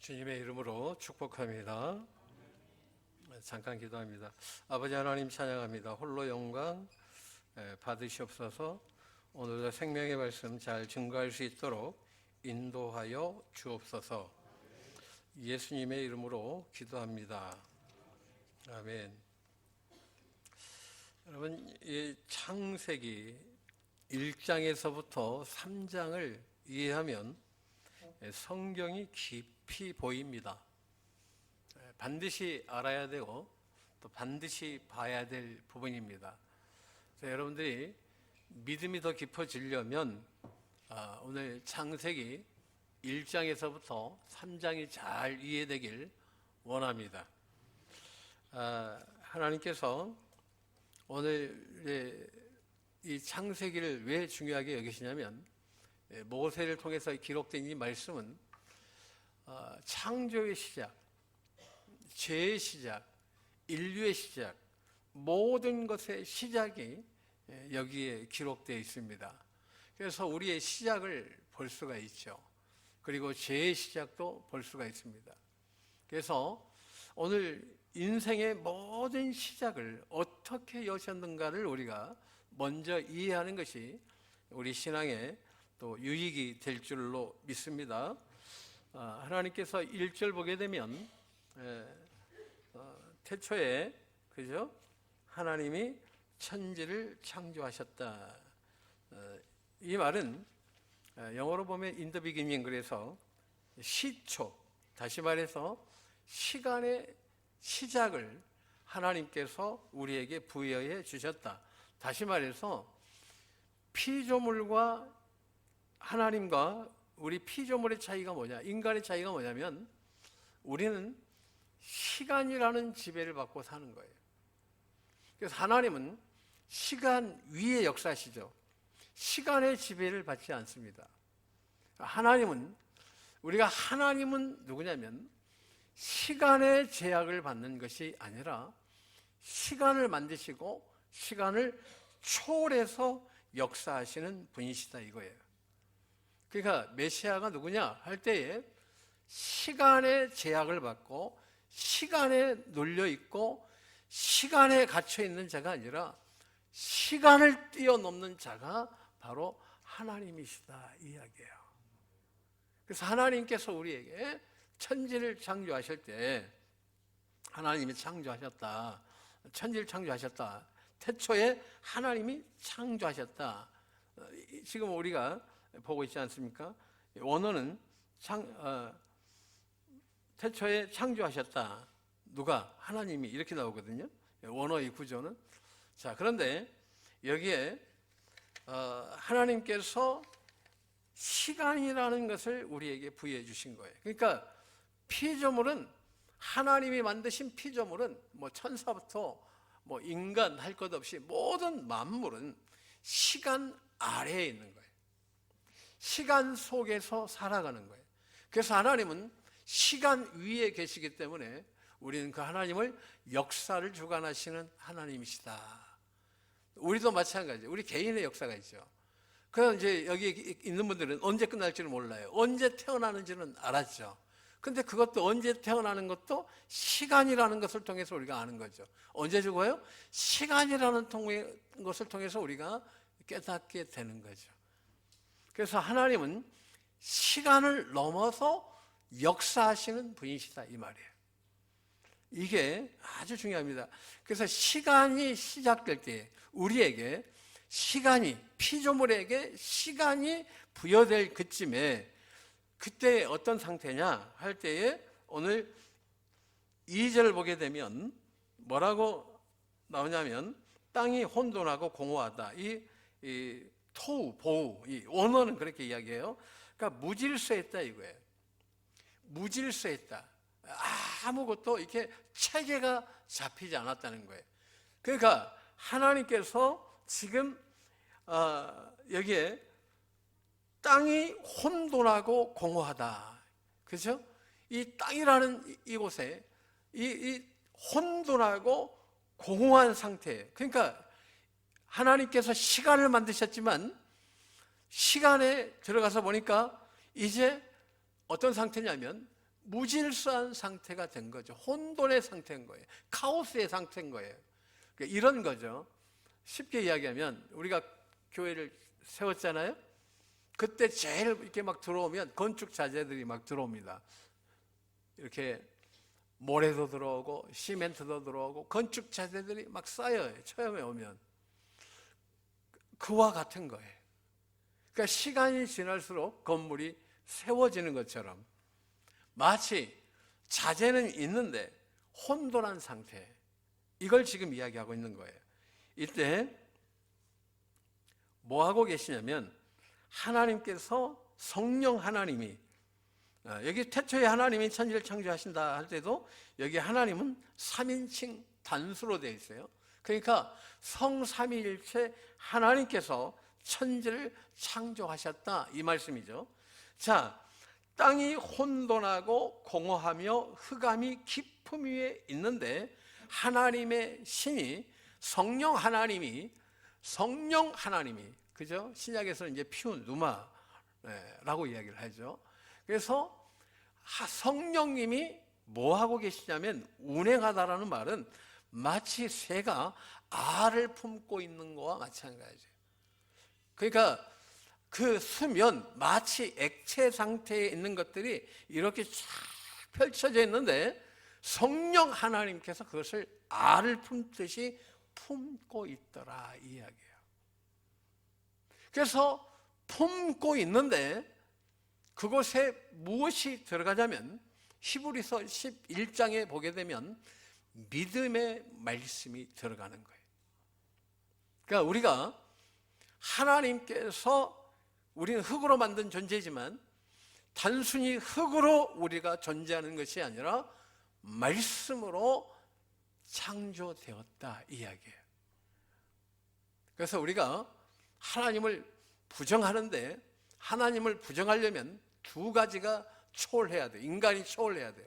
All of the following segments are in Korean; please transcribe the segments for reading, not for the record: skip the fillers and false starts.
주님의 이름으로 축복합니다. 잠깐 기도합니다. 아버지 하나님 찬양합니다. 홀로 영광 받으시옵소서. 오늘도 생명의 말씀 잘 증거할 수 있도록 인도하여 주옵소서. 예수님의 이름으로 기도합니다. 아멘. 여러분, 이 창세기 1장에서부터 3장을 이해하면 성경이 깊이 보입니다. 반드시 알아야 되고 또 반드시 봐야 될 부분입니다. 여러분들이 믿음이 더 깊어지려면 오늘 창세기 1장에서부터 3장이 잘 이해되길 원합니다. 하나님께서 오늘 이 창세기를 왜 중요하게 여기시냐면 모세를 통해서 기록된 이 말씀은 창조의 시작, 죄의 시작, 인류의 시작, 모든 것의 시작이 여기에 기록되어 있습니다. 그래서 우리의 시작을 볼 수가 있죠. 그리고 죄의 시작도 볼 수가 있습니다. 그래서 오늘 인생의 모든 시작을 어떻게 여셨는가를 우리가 먼저 이해하는 것이 우리 신앙의 또 유익이 될 줄로 믿습니다. 하나님께서 1절 보게 되면 태초에 그죠? 하나님이 천지를 창조하셨다. 이 말은 영어로 보면 in the beginning, 그래서 시초, 다시 말해서 시간의 시작을 하나님께서 우리에게 부여해 주셨다. 다시 말해서 피조물과 하나님과 우리 피조물의 차이가 뭐냐, 인간의 차이가 뭐냐면 우리는 시간이라는 지배를 받고 사는 거예요. 그래서 하나님은 시간 위에 역사하시죠. 시간의 지배를 받지 않습니다. 하나님은 누구냐면 시간의 제약을 받는 것이 아니라 시간을 만드시고 시간을 초월해서 역사하시는 분이시다 이거예요. 그러니까 메시아가 누구냐 할 때에 시간의 제약을 받고 시간에 눌려 있고 시간에 갇혀 있는 자가 아니라 시간을 뛰어넘는 자가 바로 하나님이시다 이 이야기예요. 그래서 하나님께서 우리에게 천지를 창조하실 때 하나님이 창조하셨다. 천지를 창조하셨다. 태초에 하나님이 창조하셨다. 지금 우리가 보고 있지 않습니까? 원어는 태초에 창조하셨다. 누가? 하나님이 이렇게 나오거든요. 원어의 구조는. 자, 그런데 여기에 하나님께서 시간이라는 것을 우리에게 부여해 주신 거예요. 그러니까 피조물은 하나님이 만드신 피조물은 천사부터 인간 할 것 없이 모든 만물은 시간 아래에 있는 거예요. 시간 속에서 살아가는 거예요. 그래서 하나님은 시간 위에 계시기 때문에 우리는 그 하나님을 역사를 주관하시는 하나님이시다. 우리도 마찬가지예요. 우리 개인의 역사가 있죠. 그럼 이제 여기 있는 분들은 언제 끝날지를 몰라요. 언제 태어나는지는 알았죠. 근데 그것도 언제 태어나는 것도 시간이라는 것을 통해서 우리가 아는 거죠. 언제 죽어요? 시간이라는 것을 통해서 우리가 깨닫게 되는 거죠. 그래서 하나님은 시간을 넘어서 역사하시는 분이시다 이 말이에요. 이게 아주 중요합니다. 그래서 시간이 시작될 때 우리에게 피조물에게 시간이 부여될 그쯤에 그때 어떤 상태냐 할 때에 오늘 2절을 보게 되면 뭐라고 나오냐면 땅이 혼돈하고 공허하다. 이 토우, 보우, 이 원어는 그렇게 이야기해요. 그러니까 무질서했다 이거예요. 무질서했다. 아무것도 이렇게 체계가 잡히지 않았다는 거예요. 그러니까 하나님께서 지금 여기에 땅이 혼돈하고 공허하다. 그렇죠? 이 땅이라는 이곳에 이 혼돈하고 공허한 상태. 그러니까 하나님께서 시간을 만드셨지만 시간에 들어가서 보니까 이제 어떤 상태냐면 무질서한 상태가 된 거죠. 혼돈의 상태인 거예요. 카오스의 상태인 거예요. 그러니까 이런 거죠. 쉽게 이야기하면 우리가 교회를 세웠잖아요. 그때 제일 이렇게 막 들어오면 건축 자재들이 막 들어옵니다. 이렇게 모래도 들어오고 시멘트도 들어오고 건축 자재들이 막 쌓여요. 처음에 오면. 그와 같은 거예요. 그러니까 시간이 지날수록 건물이 세워지는 것처럼 마치 자재는 있는데 혼돈한 상태, 이걸 지금 이야기하고 있는 거예요. 이때 뭐 하고 계시냐면 하나님께서 성령 하나님이, 여기 태초에 하나님이 천지를 창조하신다 할 때도 여기 하나님은 3인칭 단수로 되어 있어요. 그러니까 성삼위일체 하나님께서 천지를 창조하셨다, 이 말씀이죠. 자, 땅이 혼돈하고 공허하며 흑암이 깊음 위에 있는데 하나님의 신이, 성령 하나님이 그죠? 신약에서는 이제 피운 누마라고 이야기를 하죠. 그래서 성령님이 뭐 하고 계시냐면 운행하다라는 말은 마치 새가 알을 품고 있는 거와 마찬가지예요. 그러니까 그 수면, 마치 액체 상태에 있는 것들이 이렇게 쫙 펼쳐져 있는데 성령 하나님께서 그것을 알을 품듯이 품고 있더라, 이 이야기예요. 그래서 품고 있는데 그곳에 무엇이 들어가냐면 히브리서 11장에 보게 되면 믿음의 말씀이 들어가는 거예요. 그러니까 우리가 하나님께서, 우리는 흙으로 만든 존재지만 단순히 흙으로 우리가 존재하는 것이 아니라 말씀으로 창조되었다, 이 이야기예요. 그래서 우리가 하나님을 부정하는데, 하나님을 부정하려면 두 가지가 초월해야 돼요. 인간이 초월해야 돼요.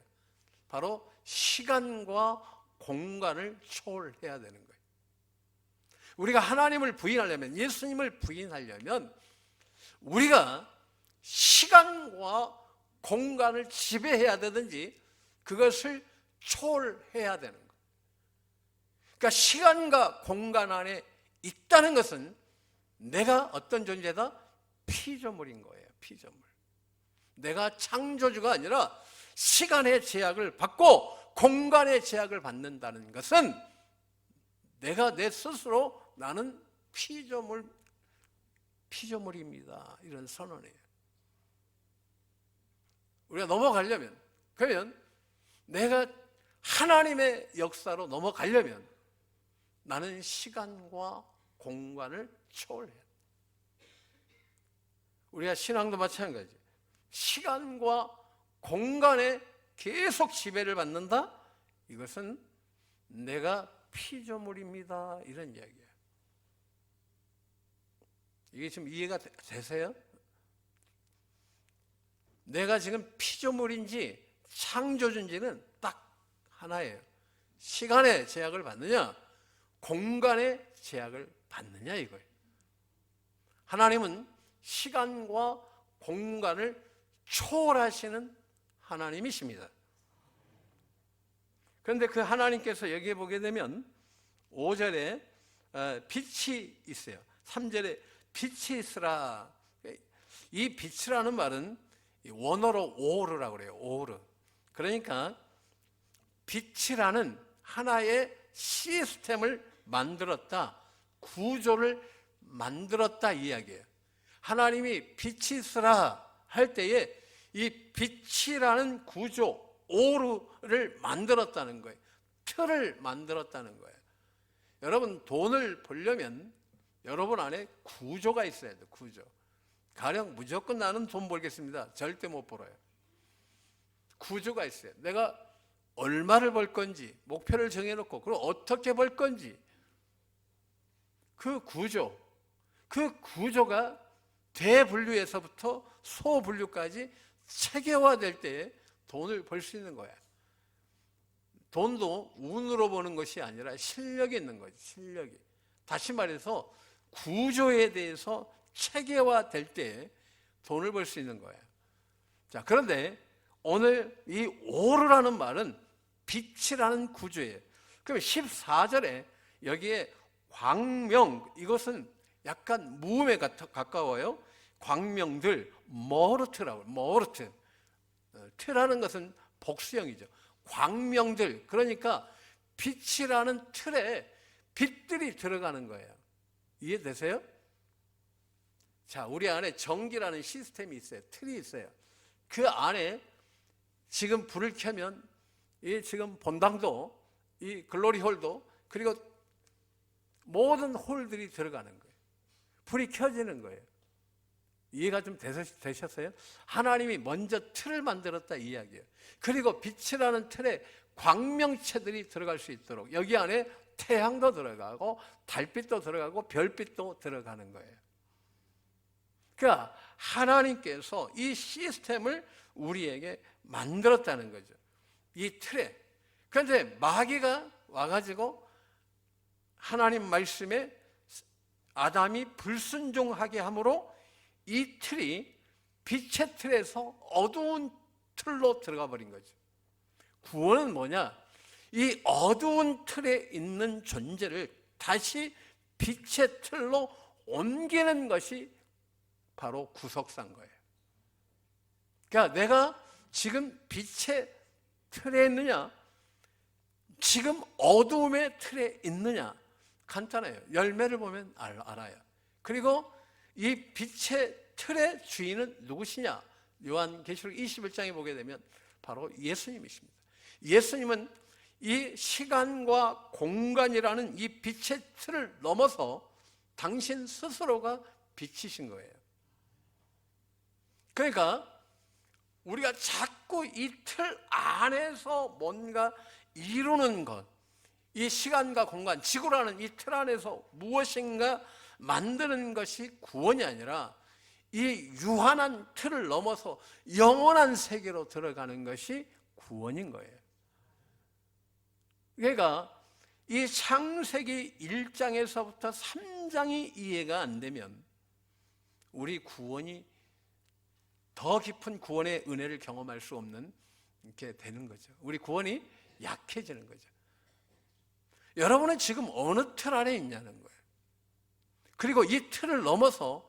바로 시간과 공간을 초월해야 되는 거예요. 우리가 하나님을 부인하려면, 예수님을 부인하려면 우리가 시간과 공간을 지배해야 되든지 그것을 초월해야 되는 거예요. 그러니까 시간과 공간 안에 있다는 것은 내가 어떤 존재다? 피조물인 거예요. 피조물. 내가 창조주가 아니라 시간의 제약을 받고 공간의 제약을 받는다는 것은 내가 내 스스로 나는 피조물입니다, 이런 선언이에요. 우리가 넘어가려면, 그러면 내가 하나님의 역사로 넘어가려면 나는 시간과 공간을 초월해야 돼. 우리가 신앙도 마찬가지예요. 시간과 공간에 계속 지배를 받는다? 이것은 내가 피조물입니다, 이런 이야기예요. 이게 지금 이해가 되세요? 내가 지금 피조물인지 창조주인지는 딱 하나예요. 시간의 제약을 받느냐, 공간의 제약을 받느냐, 이거예요. 하나님은 시간과 공간을 초월하시는 하나님이십니다. 그런데 그 하나님께서 여기에 보게 되면 5절에 빛이 있어요. 3절에 빛이 있으라. 이 빛이라는 말은 원어로 오르라고 그래요. 오르. 그러니까 빛이라는 하나의 시스템을 만들었다, 구조를 만들었다, 이 이야기예요. 하나님이 빛이 있으라 할 때에 이 빛이라는 구조, 오르를 만들었다는 거예요. 틀을 만들었다는 거예요. 여러분, 돈을 벌려면 여러분 안에 구조가 있어야 돼요. 구조. 가령 무조건 나는 돈 벌겠습니다, 절대 못 벌어요. 구조가 있어요. 내가 얼마를 벌 건지 목표를 정해놓고 그걸 어떻게 벌 건지 그 구조가 대분류에서부터 소분류까지 체계화될 때 돈을 벌 수 있는 거야. 돈도 운으로 버는 것이 아니라 실력이 있는 거지, 실력이. 다시 말해서 구조에 대해서 체계화될 때 돈을 벌 수 있는 거야. 자, 그런데 오늘 이 오르라는 말은 빛이라는 구조예요. 그럼 14절에 여기에 광명, 이것은 약간 무음에 가까워요. 광명들, 모르트라고, 모르트. 트라는 것은 복수형이죠. 광명들, 그러니까 빛이라는 틀에 빛들이 들어가는 거예요. 이해되세요? 자, 우리 안에 전기라는 시스템이 있어요. 틀이 있어요. 그 안에 지금 불을 켜면 이 지금 본당도, 이 글로리 홀도, 그리고 모든 홀들이 들어가는 거예요. 불이 켜지는 거예요. 이해가 좀 되셨어요? 하나님이 먼저 틀을 만들었다 이 이야기예요. 그리고 빛이라는 틀에 광명체들이 들어갈 수 있도록 여기 안에 태양도 들어가고 달빛도 들어가고 별빛도 들어가는 거예요. 그러니까 하나님께서 이 시스템을 우리에게 만들었다는 거죠. 이 틀에. 그런데 마귀가 와가지고 하나님 말씀에 아담이 불순종하게 함으로 이 틀이 빛의 틀에서 어두운 틀로 들어가 버린 거죠. 구원은 뭐냐? 이 어두운 틀에 있는 존재를 다시 빛의 틀로 옮기는 것이 바로 구속사인 거예요. 그러니까 내가 지금 빛의 틀에 있느냐, 지금 어두움의 틀에 있느냐, 간단해요. 열매를 보면 알아요. 그리고 이 빛의 틀의 주인은 누구시냐? 요한계시록 21장에 보게 되면 바로 예수님이십니다. 예수님은 이 시간과 공간이라는 이 빛의 틀을 넘어서 당신 스스로가 빛이신 거예요. 그러니까 우리가 자꾸 이 틀 안에서 뭔가 이루는 것, 이 시간과 공간, 지구라는 이 틀 안에서 무엇인가 만드는 것이 구원이 아니라 이 유한한 틀을 넘어서 영원한 세계로 들어가는 것이 구원인 거예요. 그러니까 이 창세기 1장에서부터 3장이 이해가 안 되면 우리 구원이 더 깊은 구원의 은혜를 경험할 수 없는 이렇게 되는 거죠. 우리 구원이 약해지는 거죠. 여러분은 지금 어느 틀 안에 있냐는 거예요. 그리고 이 틀을 넘어서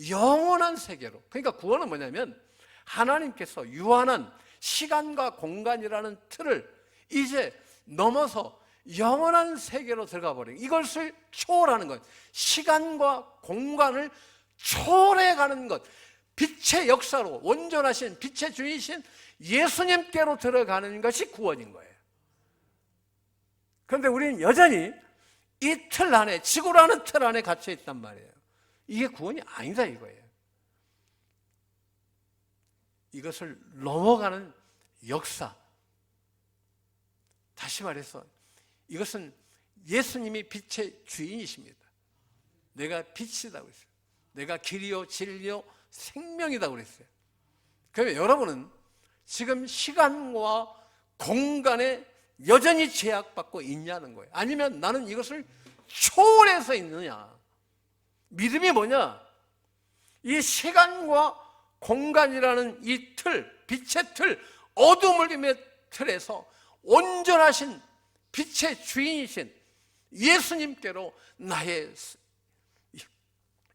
영원한 세계로, 그러니까 구원은 뭐냐면 하나님께서 유한한 시간과 공간이라는 틀을 이제 넘어서 영원한 세계로 들어가 버린, 이것을 초월하는 것, 시간과 공간을 초월해가는 것, 빛의 역사로 온전하신 빛의 주이신 예수님께로 들어가는 것이 구원인 거예요. 그런데 우리는 여전히 이 틀 안에, 지구라는 틀 안에 갇혀 있단 말이에요. 이게 구원이 아니다 이거예요. 이것을 넘어가는 역사, 다시 말해서 이것은 예수님이 빛의 주인이십니다. 내가 빛이다 그랬어요. 내가 길이요 진리요 생명이다 그랬어요. 그러면 여러분은 지금 시간과 공간에 여전히 제약받고 있냐는 거예요. 아니면 나는 이것을 초월해서 있느냐. 믿음이 뭐냐? 이 시간과 공간이라는 이 틀, 빛의 틀, 어둠의 틀에서 온전하신 빛의 주인이신 예수님께로 나의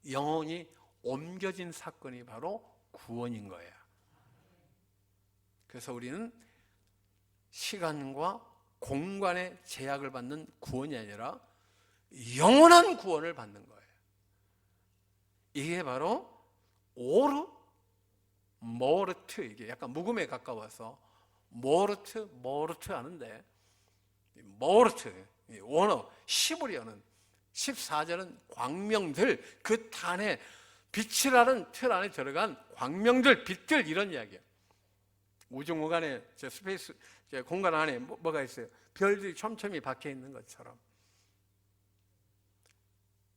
영혼이 옮겨진 사건이 바로 구원인 거예요. 그래서 우리는 시간과 공간의 제약을 받는 구원이 아니라 영원한 구원을 받는 거예요. 이게 바로 오르, 모르트, 이게 약간 묵음에 가까워서 모르트 하는데, 모르트, 원어, 시브리어는 14절은 광명들, 그 탄에 빛이라는 틀 안에 들어간 광명들, 빛들, 이런 이야기예요. 우주 공간에, 스페이스 공간 안에 뭐가 있어요? 별들이 촘촘히 박혀 있는 것처럼.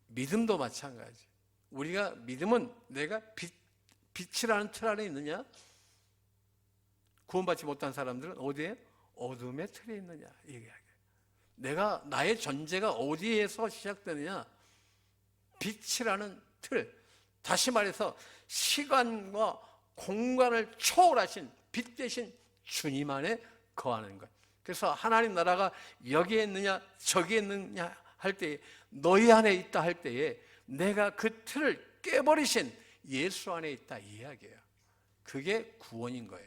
믿음도 마찬가지. 우리가 믿음은 내가 빛이라는 틀 안에 있느냐? 구원받지 못한 사람들은 어디에? 어둠의 틀에 있느냐? 이 이야기예요. 내가, 나의 존재가 어디에서 시작되느냐? 빛이라는 틀. 다시 말해서 시간과 공간을 초월하신 빛 대신 주님 안에 거하는 것. 그래서 하나님 나라가 여기에 있느냐 저기에 있느냐 할 때에, 너희 안에 있다 할 때에 내가 그 틀을 깨버리신 예수 안에 있다, 이 이야기예요. 그게 구원인 거예요.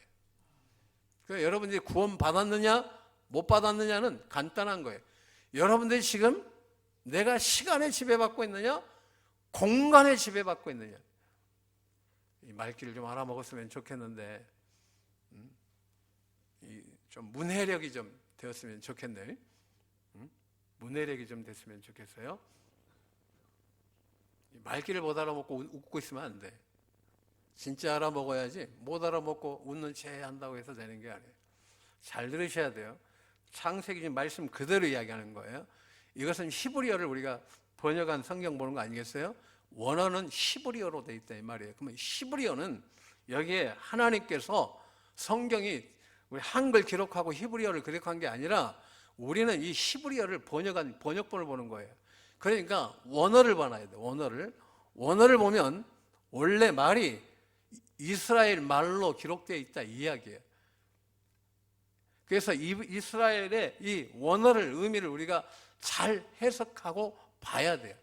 그러니까 여러분들이 구원 받았느냐 못 받았느냐는 간단한 거예요. 여러분들이 지금 내가 시간에 지배받고 있느냐 공간에 지배받고 있느냐, 이 말귀를 좀 알아먹었으면 좋겠는데 좀 문해력이 좀 되었으면 좋겠네요. 문해력이 좀 됐으면 좋겠어요. 말귀를 못 알아먹고 웃고 있으면 안 돼. 진짜 알아먹어야지. 못 알아먹고 웃는 체 한다고 해서 되는 게 아니에요. 잘 들으셔야 돼요. 창세기 말씀 그대로 이야기하는 거예요. 이것은 히브리어를 우리가 번역한 성경 보는 거 아니겠어요? 원어는 히브리어로 되어 있다 이 말이에요. 그러면 히브리어는 여기에 하나님께서 성경이 우리 한글 기록하고 히브리어를 기록한 게 아니라 우리는 이 히브리어를 번역한 번역본을 보는 거예요. 그러니까 원어를 봐야 돼요. 원어를 보면 원래 말이 이스라엘 말로 기록되어 있다 이 이야기예요. 그래서 이스라엘의 이 원어를, 의미를 우리가 잘 해석하고 봐야 돼요.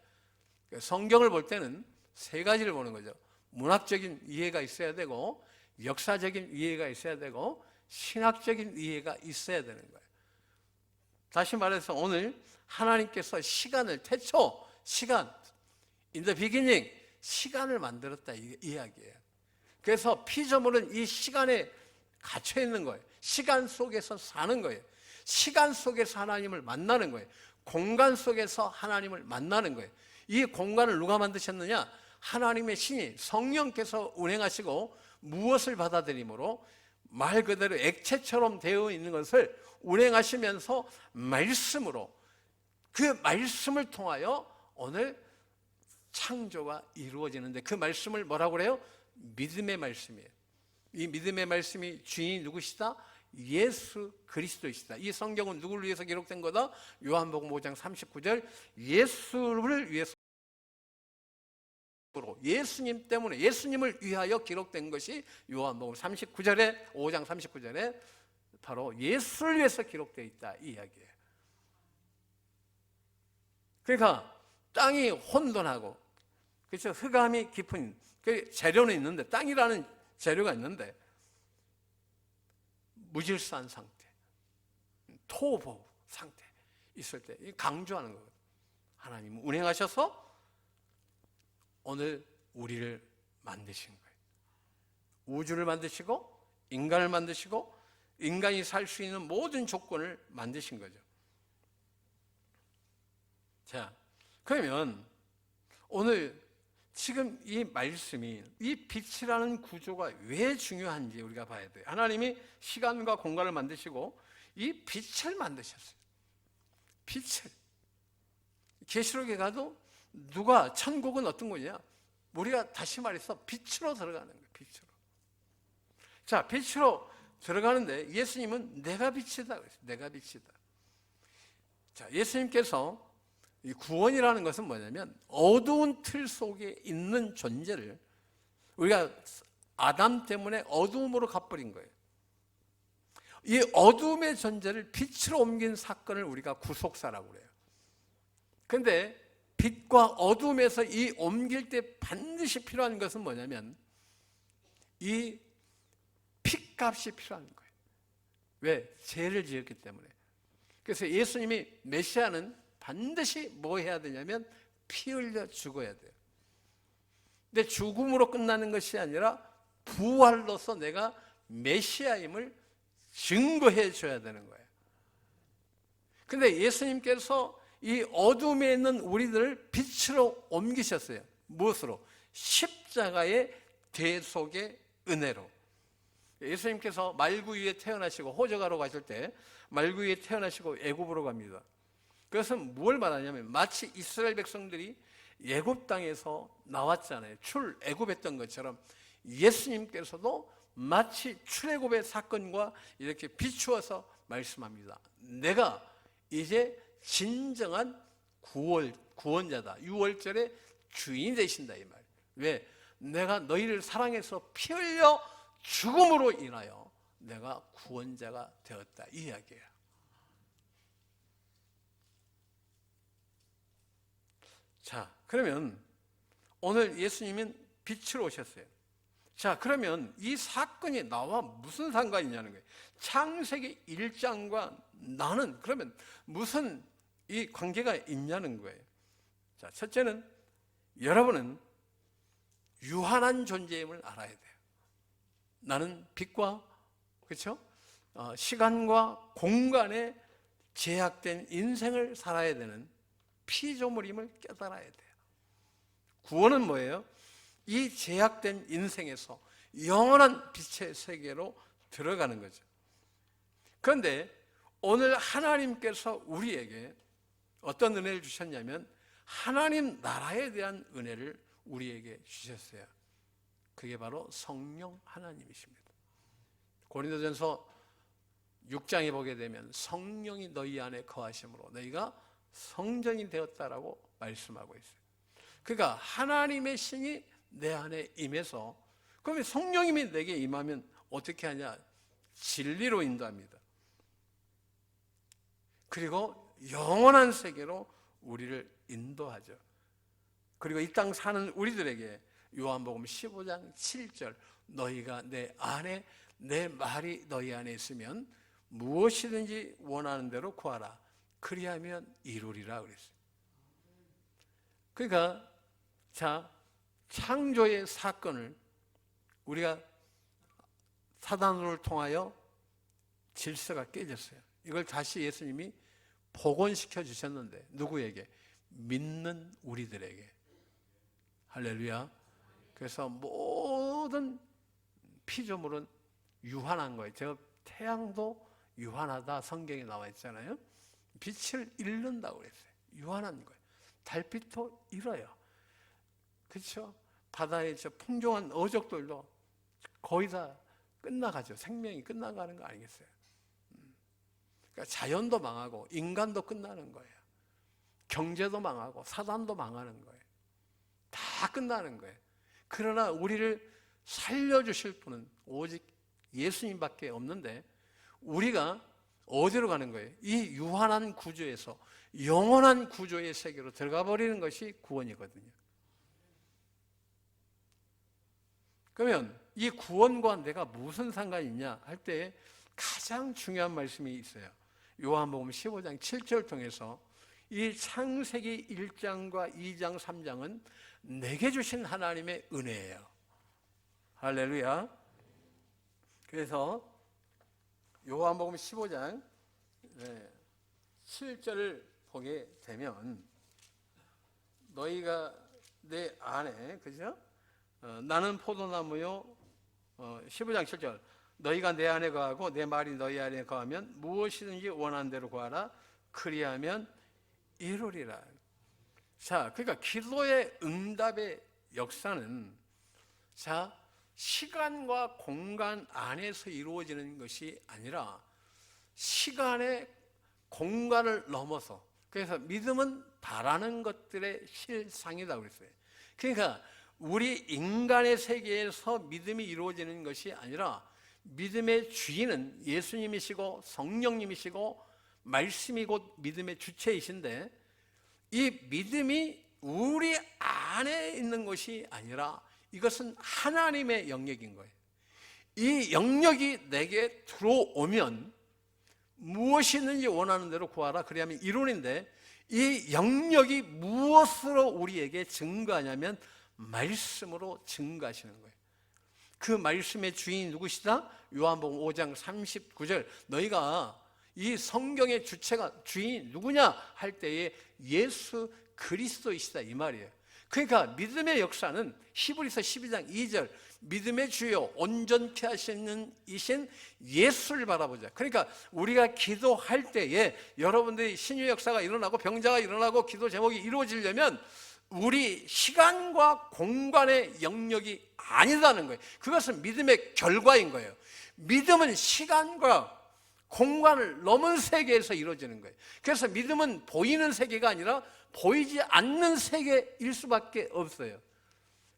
성경을 볼 때는 세 가지를 보는 거죠. 문학적인 이해가 있어야 되고, 역사적인 이해가 있어야 되고, 신학적인 이해가 있어야 되는 거예요. 다시 말해서 오늘 하나님께서 시간을, 태초 시간, in the beginning, 시간을 만들었다 이 이야기예요. 그래서 피조물은 이 시간에 갇혀 있는 거예요. 시간 속에서 사는 거예요. 시간 속에서 하나님을 만나는 거예요. 공간 속에서 하나님을 만나는 거예요. 이 공간을 누가 만드셨느냐? 하나님의 신이 성령께서 운행하시고 무엇을 받아들이므로 말 그대로 액체처럼 되어 있는 것을 운행하시면서 말씀으로, 그 말씀을 통하여 오늘 창조가 이루어지는데, 그 말씀을 뭐라고 그래요? 믿음의 말씀이에요. 이 믿음의 말씀이 주인이 누구시다? 예수 그리스도이시다. 이 성경은 누구를 위해서 기록된 거다? 요한복음 5장 39절, 예수를 위해서, 예수님 때문에, 예수님을 위하여 기록된 것이 요한복음 39절에, 5장 39절에 바로 예수를 위해서 기록되어 있다 이 이야기예요. 그러니까 땅이 혼돈하고, 그렇죠, 흑암이 깊은, 그 재료는 있는데, 땅이라는 재료가 있는데 무질서한 상태, 토보 상태 있을 때 강조하는 거예요. 하나님은 운행하셔서 오늘 우리를 만드신 거예요. 우주를 만드시고 인간을 만드시고 인간이 살 수 있는 모든 조건을 만드신 거죠. 자, 그러면 오늘 지금 이 말씀이, 이 빛이라는 구조가 왜 중요한지 우리가 봐야 돼요. 하나님이 시간과 공간을 만드시고 이 빛을 만드셨어요. 빛을. 계시록에 가도 누가, 천국은 어떤 거냐? 우리가 다시 말해서 빛으로 들어가는 거예요. 빛으로. 자, 빛으로 들어가는데 예수님은 내가 빛이다 그랬어요. 내가 빛이다. 자, 예수님께서 이 구원이라는 것은 뭐냐면 어두운 틀 속에 있는 존재를, 우리가 아담 때문에 어두움으로 가버린 거예요. 이 어두움의 존재를 빛으로 옮긴 사건을 우리가 구속사라고 그래요. 그런데 빛과 어두움에서 이 옮길 때 반드시 필요한 것은 뭐냐면 이 핏값이 필요한 거예요. 왜? 죄를 지었기 때문에. 그래서 예수님이, 메시아는 반드시 뭐 해야 되냐면 피 흘려 죽어야 돼요. 근데 죽음으로 끝나는 것이 아니라 부활로서 내가 메시아임을 증거해 줘야 되는 거예요. 근데 예수님께서 이 어둠에 있는 우리들을 빛으로 옮기셨어요. 무엇으로? 십자가의 대속의 은혜로. 예수님께서 말구 위에 태어나시고, 호적하러 가실 때 말구 위에 태어나시고 애굽으로 갑니다. 그것은 뭘 말하냐면 마치 이스라엘 백성들이 애굽 땅에서 나왔잖아요. 출애굽했던 것처럼 예수님께서도 마치 출애굽의 사건과 이렇게 비추어서 말씀합니다. 내가 이제 진정한 구원자다. 유월절의 주인이 되신다 이 말. 왜? 내가 너희를 사랑해서 피 흘려 죽음으로 인하여 내가 구원자가 되었다, 이 이야기예요. 자, 그러면 오늘 예수님은 빛으로 오셨어요. 자, 그러면 이 사건이 나와 무슨 상관이 있냐는 거예요. 창세기 1장과 나는 그러면 무슨 이 관계가 있냐는 거예요. 자, 첫째는 여러분은 유한한 존재임을 알아야 돼요. 나는 빛과, 그렇죠? 시간과 공간에 제약된 인생을 살아야 되는 피조물임을 깨달아야 돼요. 구원은 뭐예요? 이 제약된 인생에서 영원한 빛의 세계로 들어가는 거죠. 그런데 오늘 하나님께서 우리에게 어떤 은혜를 주셨냐면 하나님 나라에 대한 은혜를 우리에게 주셨어요. 그게 바로 성령 하나님이십니다. 고린도전서 6장에 보게 되면 성령이 너희 안에 거하심으로 너희가 성전이 되었다라고 말씀하고 있어요. 그러니까 하나님의 신이 내 안에 임해서, 그러면 성령님이 내게 임하면 어떻게 하냐? 진리로 인도합니다. 그리고 영원한 세계로 우리를 인도하죠. 그리고 이 땅 사는 우리들에게 요한복음 15장 7절 너희가 내 안에, 내 말이 너희 안에 있으면 무엇이든지 원하는 대로 구하라 그리하면 이루리라 그랬어요. 그러니까 자, 창조의 사건을 우리가 사단을 통하여 질서가 깨졌어요. 이걸 다시 예수님이 복원시켜 주셨는데 누구에게? 믿는 우리들에게. 할렐루야. 그래서 모든 피조물은 유한한 거예요. 저 태양도 유한하다 성경에 나와 있잖아요. 빛을 잃는다고 그랬어요. 유한한 거예요. 달빛도 잃어요. 그렇죠? 바다의 저 풍족한 어족들도 거의 다 끝나가죠. 생명이 끝나가는 거 아니겠어요? 그러니까 자연도 망하고 인간도 끝나는 거예요. 경제도 망하고 사단도 망하는 거예요. 다 끝나는 거예요. 그러나 우리를 살려주실 분은 오직 예수님밖에 없는데 우리가 어디로 가는 거예요? 이 유한한 구조에서 영원한 구조의 세계로 들어가 버리는 것이 구원이거든요. 그러면 이 구원과 내가 무슨 상관이 있냐 할 때 가장 중요한 말씀이 있어요. 요한복음 15장 7절 통해서 이 창세기 1장과 2장 3장은 내게 주신 하나님의 은혜예요. 할렐루야. 그래서 요한복음 15장 7절을 보게 되면 너희가 내 안에, 그죠? 나는 포도나무요. 15장 7절 너희가 내 안에 거하고 내 말이 너희 안에 거하면 무엇이든지 원하는 대로 구하라 그리하면 이루리라. 자, 그러니까 기도의 응답의 역사는 자, 시간과 공간 안에서 이루어지는 것이 아니라 시간의 공간을 넘어서, 그래서 믿음은 바라는 것들의 실상이라고 그랬어요. 그러니까 우리 인간의 세계에서 믿음이 이루어지는 것이 아니라 믿음의 주인은 예수님이시고 성령님이시고 말씀이 곧 믿음의 주체이신데 이 믿음이 우리 안에 있는 것이 아니라 이것은 하나님의 영역인 거예요. 이 영역이 내게 들어오면 무엇이든지 원하는 대로 구하라 그리하면 이론인데 이 영역이 무엇으로 우리에게 증거하냐면 말씀으로 증거하시는 거예요. 그 말씀의 주인이 누구시다? 요한복음 5장 39절 너희가 이 성경의 주체가 주인이 누구냐 할 때에 예수 그리스도이시다 이 말이에요. 그러니까 믿음의 역사는 히브리서 12장 2절 믿음의 주요 온전케 하시는 이신 예수를 바라보자. 그러니까 우리가 기도할 때에 여러분들이 신유 역사가 일어나고 병자가 일어나고 기도 제목이 이루어지려면 우리 시간과 공간의 영역이 아니라는 거예요. 그것은 믿음의 결과인 거예요. 믿음은 시간과 공간을 넘은 세계에서 이루어지는 거예요. 그래서 믿음은 보이는 세계가 아니라 보이지 않는 세계일 수밖에 없어요.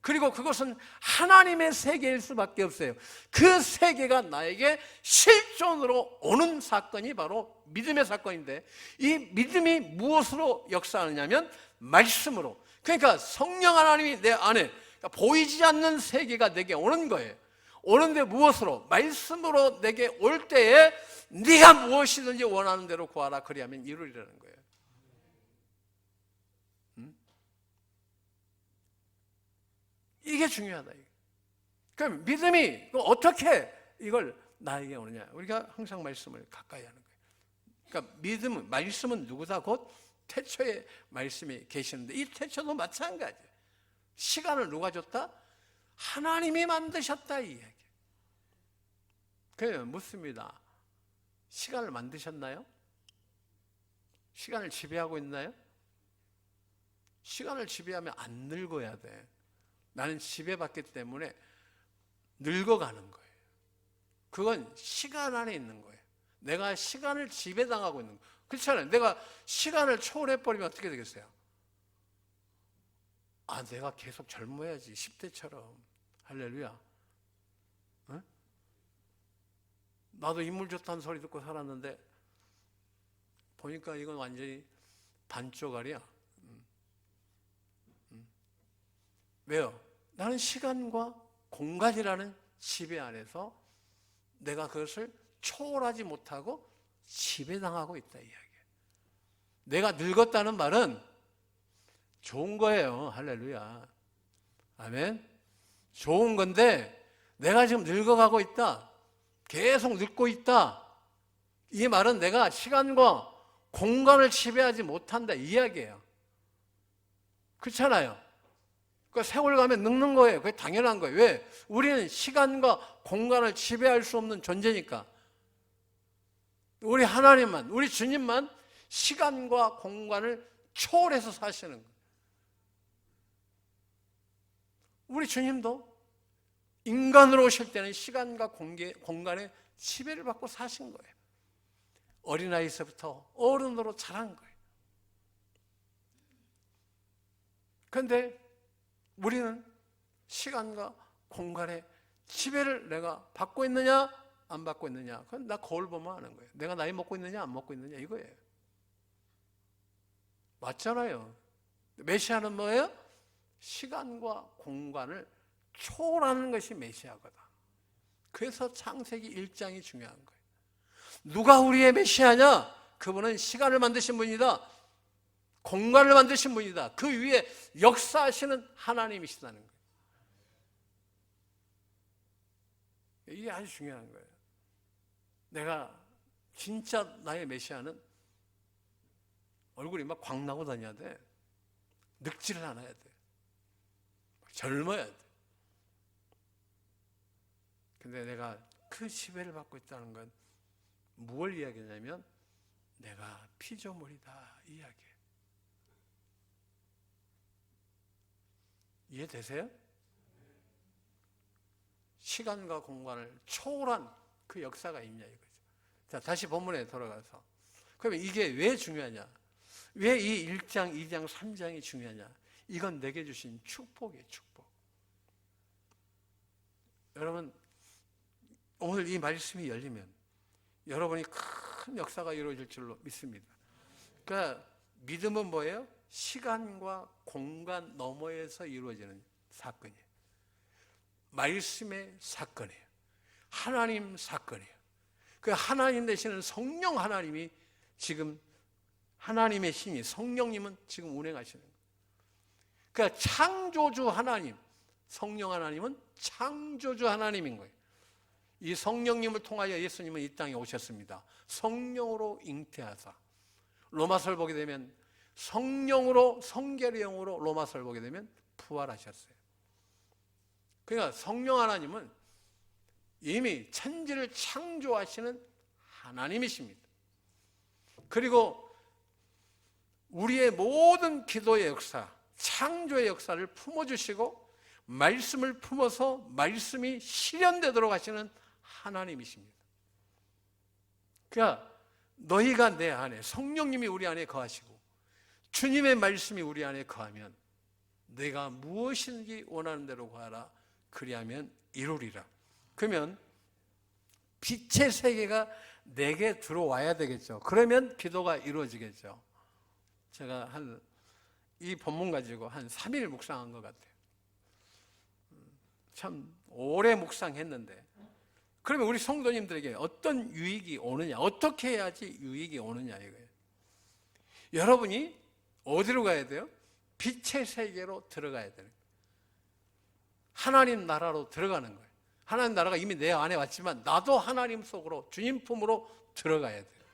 그리고 그것은 하나님의 세계일 수밖에 없어요. 그 세계가 나에게 실존으로 오는 사건이 바로 믿음의 사건인데, 이 믿음이 무엇으로 역사하느냐면 말씀으로. 그러니까 성령 하나님이 내 안에, 그러니까 보이지 않는 세계가 내게 오는 거예요. 오는데 무엇으로? 말씀으로 내게 올 때에 네가 무엇이든지 원하는 대로 구하라, 그리하면 이루리라는 거예요. 이게 중요하다. 그럼 믿음이 어떻게 이걸 나에게 오느냐? 우리가 항상 말씀을 가까이 하는 거예요. 그러니까 믿음은, 말씀은 누구다? 곧 태초에 말씀이 계시는데, 이 태초도 마찬가지예요. 시간을 누가 줬다? 하나님이 만드셨다, 이 얘기. 그래서 묻습니다. 시간을 만드셨나요? 시간을 지배하고 있나요? 시간을 지배하면 안 늙어야 돼. 나는 지배받기 때문에 늙어가는 거예요. 그건 시간 안에 있는 거예요. 내가 시간을 지배당하고 있는 거예요. 그렇잖아요. 내가 시간을 초월해버리면 어떻게 되겠어요? 아, 내가 계속 젊어야지, 10대처럼. 할렐루야. 어? 나도 인물 좋다는 소리 듣고 살았는데 보니까 이건 완전히 반쪽알이야. 왜요? 나는 시간과 공간이라는 지배 안에서 내가 그것을 초월하지 못하고 지배당하고 있다, 이 이야기예요. 내가 늙었다는 말은 좋은 거예요. 할렐루야. 아멘. 좋은 건데 내가 지금 늙어가고 있다, 계속 늙고 있다, 이 말은 내가 시간과 공간을 지배하지 못한다, 이 이야기예요. 그렇잖아요. 그러니까 세월 가면 늙는 거예요. 그게 당연한 거예요. 왜? 우리는 시간과 공간을 지배할 수 없는 존재니까. 우리 하나님만, 우리 주님만 시간과 공간을 초월해서 사시는 거예요. 우리 주님도 인간으로 오실 때는 시간과 공간의 지배를 받고 사신 거예요. 어린아이에서부터 어른으로 자란 거예요. 그런데 우리는 시간과 공간의 지배를 내가 받고 있느냐 안 받고 있느냐, 그건 나 거울 보면 아는 거예요. 내가 나이 먹고 있느냐 안 먹고 있느냐, 이거예요. 맞잖아요. 메시아는 뭐예요? 시간과 공간을 초월하는 것이 메시아거다. 그래서 창세기 1장이 중요한 거예요. 누가 우리의 메시아냐? 그분은 시간을 만드신 분이다, 공간을 만드신 분이다, 그 위에 역사하시는 하나님이시다는 거예요. 이게 아주 중요한 거예요. 내가 진짜 나의 메시아는 얼굴이 막 광나고 다녀야 돼. 늙지를 않아야 돼. 젊어야 돼. 근데 내가 그 지배를 받고 있다는 건 무엇을 이야기하냐면 내가 피조물이다, 이 이야기예요. 이해되세요? 시간과 공간을 초월한 그 역사가 있냐, 이거죠. 자, 다시 본문에 돌아가서, 그러면 이게 왜 중요하냐? 왜 이 1장, 2장, 3장이 중요하냐? 이건 내게 주신 축복이에요, 축복. 여러분, 오늘 이 말씀이 열리면 여러분이 큰 역사가 이루어질 줄로 믿습니다. 그러니까 믿음은 뭐예요? 시간과 공간 너머에서 이루어지는 사건이에요. 말씀의 사건이에요. 하나님 사건이에요. 그 하나님 되시는 성령 하나님이 지금, 하나님의 신이, 성령님은 지금 운행하시는 거예요. 그러니까 창조주 하나님, 성령 하나님은 창조주 하나님인 거예요. 이 성령님을 통하여 예수님은 이 땅에 오셨습니다. 성령으로 잉태하사. 로마서를 보게 되면 성령으로, 성결의 영으로 로마서를 보게 되면 부활하셨어요. 그러니까 성령 하나님은 이미 천지를 창조하시는 하나님이십니다. 그리고 우리의 모든 기도의 역사, 창조의 역사를 품어주시고 말씀을 품어서 말씀이 실현되도록 하시는 하나님이십니다. 그러니까 너희가 내 안에, 성령님이 우리 안에 거하시고 주님의 말씀이 우리 안에 거하면 내가 무엇인지 원하는 대로 구하라. 그리하면 이루리라. 그러면 빛의 세계가 내게 들어와야 되겠죠. 그러면 기도가 이루어지겠죠. 제가 이 본문 가지고 한 3일 묵상한 것 같아요. 참 오래 묵상했는데, 그러면 우리 성도님들에게 어떤 유익이 오느냐, 어떻게 해야지 유익이 오느냐 이거예요. 여러분이 어디로 가야 돼요? 빛의 세계로 들어가야 되는 거예요. 하나님 나라로 들어가는 거예요. 하나님 나라가 이미 내 안에 왔지만 나도 하나님 속으로, 주님 품으로 들어가야 돼요.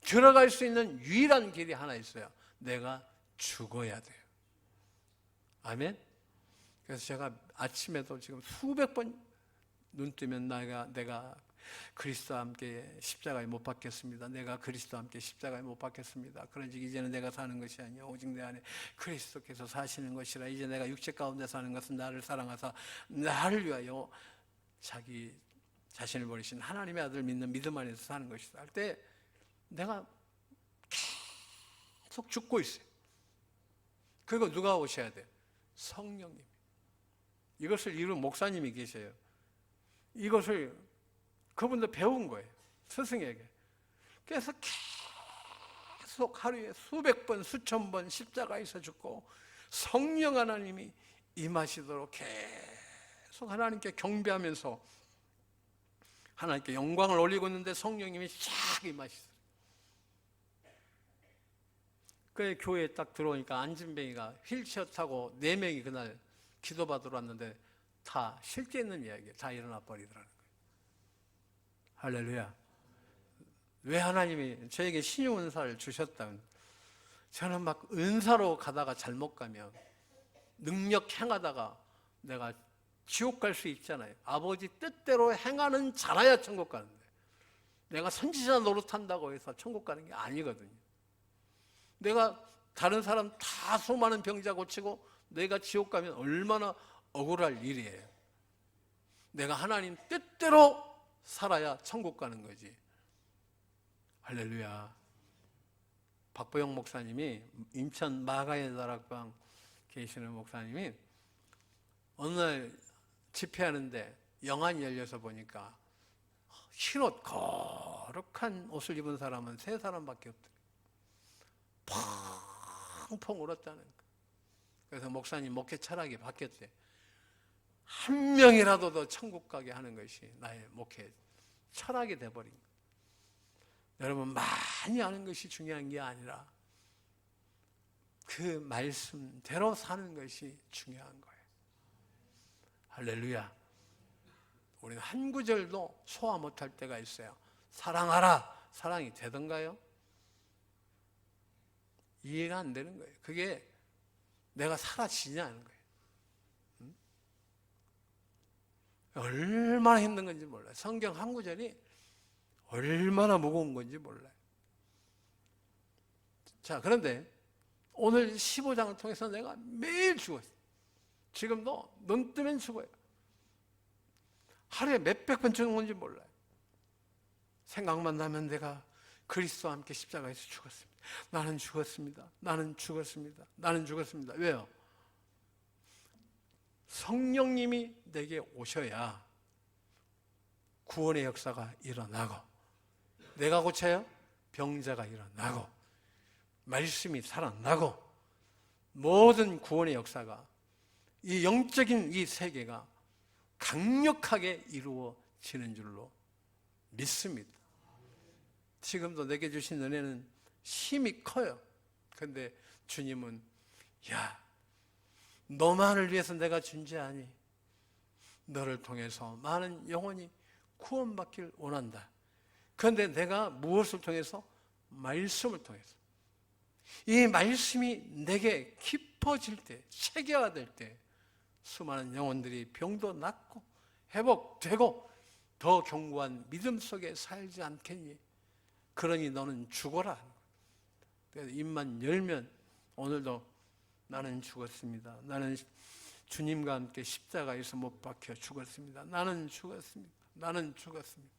들어갈 수 있는 유일한 길이 하나 있어요. 내가 죽어야 돼요. 아멘? 그래서 제가 아침에도 지금 수백 번 눈 뜨면 내가 그리스도와 함께 십자가에 못 박혔습니다. 내가 그리스도와 함께 십자가에 못 박혔습니다. 그런즉 이제는 내가 사는 것이 아니요 오직 내 안에 그리스도께서 사시는 것이라. 이제 내가 육체 가운데 사는 것은 나를 사랑하사 나를 위하여 자기 자신을 버리신 하나님의 아들 믿는 믿음 안에서 사는 것이다 할 때 내가 계속 죽고 있어요. 그리고 누가 오셔야 돼요? 성령님. 이것을 이룬 목사님이 계셔요. 이것을 그분도 배운 거예요. 스승에게. 그래서 계속 하루에 수백 번, 수천 번 십자가에서 죽고 성령 하나님이 임하시도록 계속 하나님께 경배하면서 하나님께 영광을 올리고 있는데 성령님이 쫙 임하시더라고요. 그 교회에 딱 들어오니까 안진뱅이가 휠체어 타고 4명이 그날 기도받으러 왔는데 다 실제 있는 이야기예요. 다 일어나 버리더라는 거예요. 할렐루야. 왜 하나님이 저에게 신유 은사를 주셨다면, 저는 막 은사로 가다가 잘못 가면 능력 행하다가 내가 지옥 갈 수 있잖아요. 아버지 뜻대로 행하는 자라야 천국 가는데, 내가 선지자 노릇한다고 해서 천국 가는 게 아니거든요. 내가 다른 사람 다 수많은 병자 고치고 내가 지옥 가면 얼마나 억울할 일이에요. 내가 하나님 뜻대로 살아야 천국 가는 거지. 할렐루야. 박보영 목사님이, 인천 마가의 다락방 계시는 목사님이 어느 날 집회하는데 영안이 열려서 보니까 흰옷 거룩한 옷을 입은 사람은 3사람밖에 없더래요. 펑펑 울었다는 거예요. 그래서 목사님 목회 철학이 바뀌었대요. 한 명이라도 더 천국 가게 하는 것이 나의 목회 철학이 돼버린 거예요. 여러분, 많이 아는 것이 중요한 게 아니라 그 말씀대로 사는 것이 중요한 거예요. 할렐루야. 우리는 한 구절도 소화 못할 때가 있어요. 사랑하라. 사랑이 되던가요? 이해가 안 되는 거예요. 그게 내가 사라지냐는 거예요. 얼마나 힘든 건지 몰라요. 성경 한 구절이 얼마나 무거운 건지 몰라요. 자, 그런데 오늘 15장을 통해서 내가 매일 죽었어요. 지금도 눈 뜨면 죽어요. 하루에 몇백 번 죽는 건지 몰라요. 생각만 나면 내가 그리스도와 함께 십자가에서 죽었습니다. 나는 죽었습니다. 나는 죽었습니다. 나는 죽었습니다. 왜요? 성령님이 내게 오셔야 구원의 역사가 일어나고, 내가 고쳐요? 병자가 일어나고, 말씀이 살아나고, 모든 구원의 역사가, 이 영적인 이 세계가 강력하게 이루어지는 줄로 믿습니다. 지금도 내게 주신 은혜는 힘이 커요. 그런데 주님은, 야, 너만을 위해서 내가 존재하니 너를 통해서 많은 영혼이 구원받길 원한다. 그런데 내가 무엇을 통해서? 말씀을 통해서. 이 말씀이 내게 깊어질 때, 체계화될 때 수많은 영혼들이 병도 낫고 회복되고 더 견고한 믿음 속에 살지 않겠니? 그러니 너는 죽어라. 그래서 입만 열면 오늘도 나는 죽었습니다. 나는 주님과 함께 십자가에서 못 박혀 죽었습니다. 나는 죽었습니다. 나는 죽었습니다.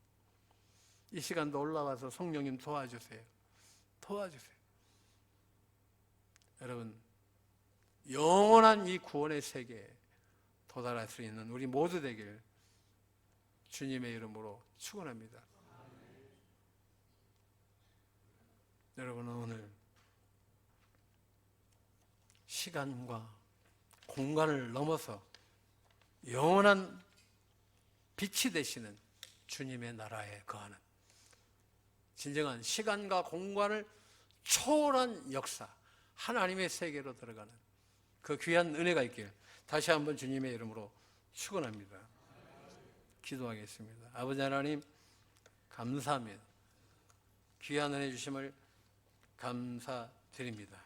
이 시간도 올라와서 성령님 도와주세요. 도와주세요. 여러분, 영원한 이 구원의 세계에 도달할 수 있는 우리 모두 되길 주님의 이름으로 축원합니다. 여러분은 오늘 시간과 공간을 넘어서 영원한 빛이 되시는 주님의 나라에 거하는 진정한 시간과 공간을 초월한 역사, 하나님의 세계로 들어가는 그 귀한 은혜가 있길 다시 한번 주님의 이름으로 축원합니다. 기도하겠습니다. 아버지 하나님, 감사합니다. 귀한 은혜 주심을 감사드립니다.